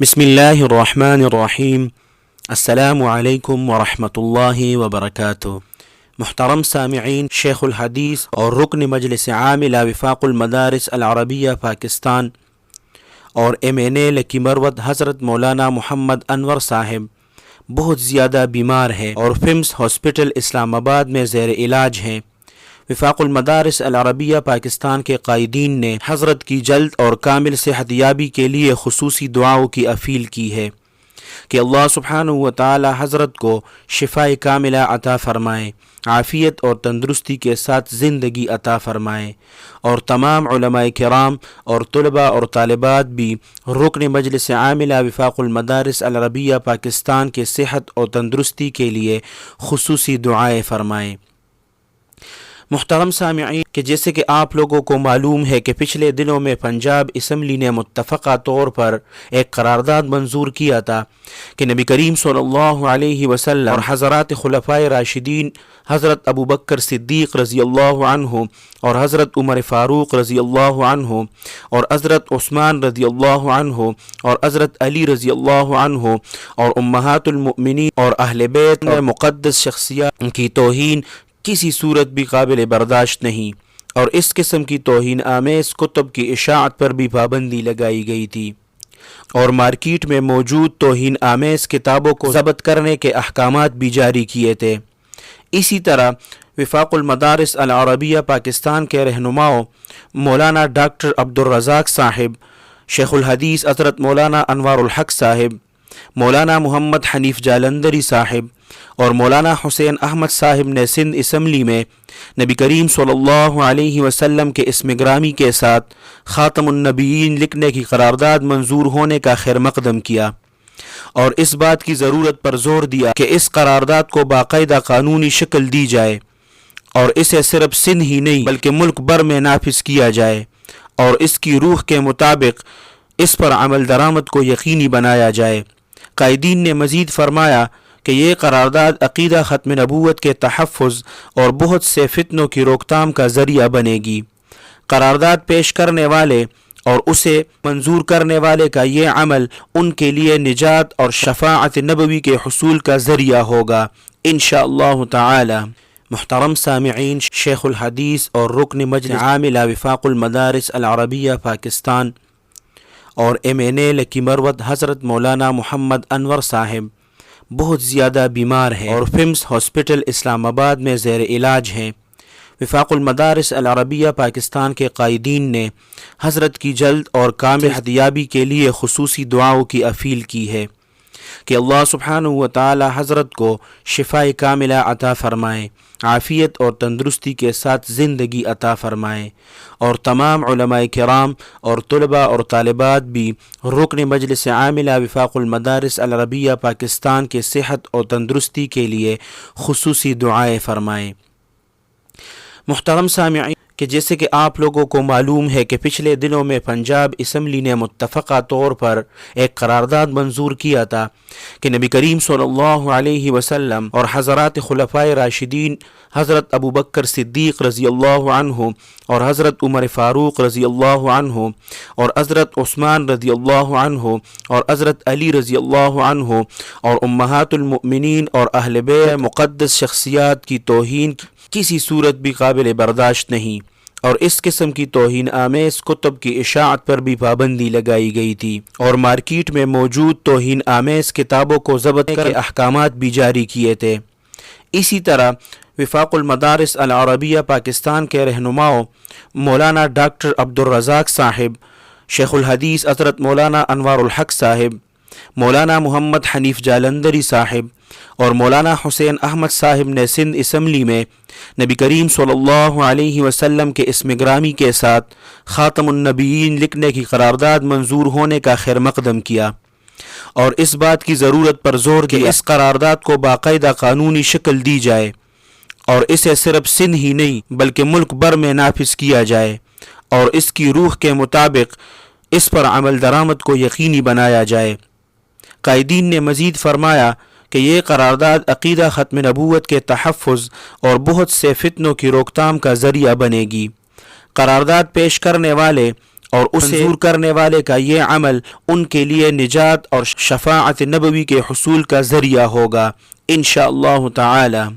بسم اللہ الرحمن الرحیم۔ السلام علیکم ورحمۃ اللہ وبرکاتہ۔ محترم سامعین، شیخ الحدیث اور رکن مجلس عاملہ وفاق المدارس العربیہ پاکستان اور MNA لکی مروت حضرت مولانا محمد انور صاحب بہت زیادہ بیمار ہیں اور فمس ہاسپٹل اسلام آباد میں زیر علاج ہیں۔ وفاق المدارس العربیہ پاکستان کے قائدین نے حضرت کی جلد اور کامل صحت یابی کے لیے خصوصی دعاؤں کی اپیل کی ہے کہ اللہ سبحانہ و تعالی حضرت کو شفائے کاملہ عطا فرمائے، عافیت اور تندرستی کے ساتھ زندگی عطا فرمائے، اور تمام علماء کرام اور طلباء اور طالبات بھی رکن مجلس عاملہ وفاق المدارس العربیہ پاکستان کے صحت اور تندرستی کے لیے خصوصی دعائیں فرمائیں۔ محترم سامعین، کہ جیسے کہ آپ لوگوں کو معلوم ہے کہ پچھلے دنوں میں پنجاب اسمبلی نے متفقہ طور پر ایک قرارداد منظور کیا تھا کہ نبی کریم صلی اللہ علیہ وسلم اور حضرات خلفائے راشدین حضرت ابو بکر صدیق رضی اللہ عنہ اور حضرت عمر فاروق رضی اللہ عنہ اور حضرت عثمان رضی اللہ عنہ اور حضرت علی رضی اللہ عنہ اور امہات المؤمنین اور اہل بیت اور مقدس شخصیات کی توہین کسی صورت بھی قابل برداشت نہیں، اور اس قسم کی توہین آمیز کتب کی اشاعت پر بھی پابندی لگائی گئی تھی، اور مارکیٹ میں موجود توہین آمیز کتابوں کو ضبط کرنے کے احکامات بھی جاری کیے تھے۔ اسی طرح وفاق المدارس العربیہ پاکستان کے رہنماؤں مولانا ڈاکٹر عبدالرزاق صاحب، شیخ الحدیث حضرت مولانا انوار الحق صاحب، مولانا محمد حنیف جالندری صاحب اور مولانا حسین احمد صاحب نے سندھ اسمبلی میں نبی کریم صلی اللہ علیہ وسلم کے اسم گرامی کے ساتھ خاتم النبیین لکھنے کی قرارداد منظور ہونے کا خیر مقدم کیا، اور اس بات کی ضرورت پر زور دیا کہ اس قرارداد کو باقاعدہ قانونی شکل دی جائے اور اسے صرف سندھ ہی نہیں بلکہ ملک بھر میں نافذ کیا جائے، اور اس کی روح کے مطابق اس پر عمل درآمد کو یقینی بنایا جائے۔ قائدین نے مزید فرمایا کہ یہ قرارداد عقیدہ ختم نبوت کے تحفظ اور بہت سے فتنوں کی روک تھام کا ذریعہ بنے گی۔ قرارداد پیش کرنے والے اور اسے منظور کرنے والے کا یہ عمل ان کے لیے نجات اور شفاعت نبوی کے حصول کا ذریعہ ہوگا انشاءاللہ تعالی۔ محترم سامعین، شیخ الحدیث اور رکن مجلس عاملہ وفاق المدارس العربیہ پاکستان اور MNA لکی مروت حضرت مولانا محمد انور صاحب بہت زیادہ بیمار ہیں اور فمس ہاسپٹل اسلام آباد میں زیر علاج ہیں۔ وفاق المدارس العربیہ پاکستان کے قائدین نے حضرت کی جلد اور کامل صحت یابی کے لیے خصوصی دعاؤں کی اپیل کی ہے کہ اللہ سبحانہ و تعالی حضرت کو شفائے کاملہ عطا فرمائے، عافیت اور تندرستی کے ساتھ زندگی عطا فرمائے، اور تمام علماء کرام اور طلباء اور طالبات بھی رکن مجلس عاملہ وفاق المدارس العربیہ پاکستان کے صحت اور تندرستی کے لیے خصوصی دعائیں فرمائیں۔ محترم سامعین، کہ جیسے کہ آپ لوگوں کو معلوم ہے کہ پچھلے دنوں میں پنجاب اسمبلی نے متفقہ طور پر ایک قرارداد منظور کیا تھا کہ نبی کریم صلی اللہ علیہ وسلم اور حضرات خلفائے راشدین حضرت ابو بکر صدیق رضی اللہ عنہ اور حضرت عمر فاروق رضی اللہ عنہ اور حضرت عثمان رضی اللہ عنہ اور حضرت علی رضی اللہ عنہ اور امہات المؤمنین اور اہل بیت مقدس شخصیات کی توہین کسی صورت بھی قابل برداشت نہیں، اور اس قسم کی توہین آمیز کتب کی اشاعت پر بھی پابندی لگائی گئی تھی، اور مارکیٹ میں موجود توہین آمیز کتابوں کو ضبط کے احکامات بھی جاری کیے تھے۔ اسی طرح وفاق المدارس العربیہ پاکستان کے رہنماؤں مولانا ڈاکٹر عبدالرزاق صاحب، شیخ الحدیث حضرت مولانا انوار الحق صاحب، مولانا محمد حنیف جالندری صاحب اور مولانا حسین احمد صاحب نے سندھ اسمبلی میں نبی کریم صلی اللہ علیہ وسلم کے اسم گرامی کے ساتھ خاتم النبیین لکھنے کی قرارداد منظور ہونے کا خیر مقدم کیا، اور اس بات کی ضرورت پر زور دیا کہ اس قرارداد کو باقاعدہ قانونی شکل دی جائے اور اسے صرف سندھ ہی نہیں بلکہ ملک بھر میں نافذ کیا جائے، اور اس کی روح کے مطابق اس پر عمل درآمد کو یقینی بنایا جائے۔ قائدین نے مزید فرمایا کہ یہ قرارداد عقیدہ ختم نبوت کے تحفظ اور بہت سے فتنوں کی روک تھام کا ذریعہ بنے گی۔ قرارداد پیش کرنے والے اور اسے منظور کرنے والے کا یہ عمل ان کے لیے نجات اور شفاعت نبوی کے حصول کا ذریعہ ہوگا انشاءاللہ تعالی۔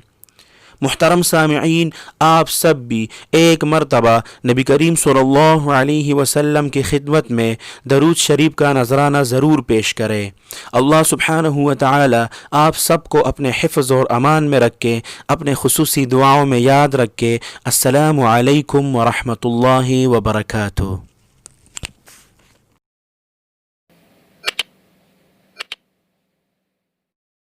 محترم سامعین، آپ سب بھی ایک مرتبہ نبی کریم صلی اللہ علیہ وسلم کی خدمت میں درود شریف کا نذرانہ ضرور پیش کریں۔ اللہ سبحانہ و تعالی آپ سب کو اپنے حفظ اور امان میں رکھے، اپنے خصوصی دعاؤں میں یاد رکھے۔ السلام علیکم ورحمۃ اللہ وبرکاتہ۔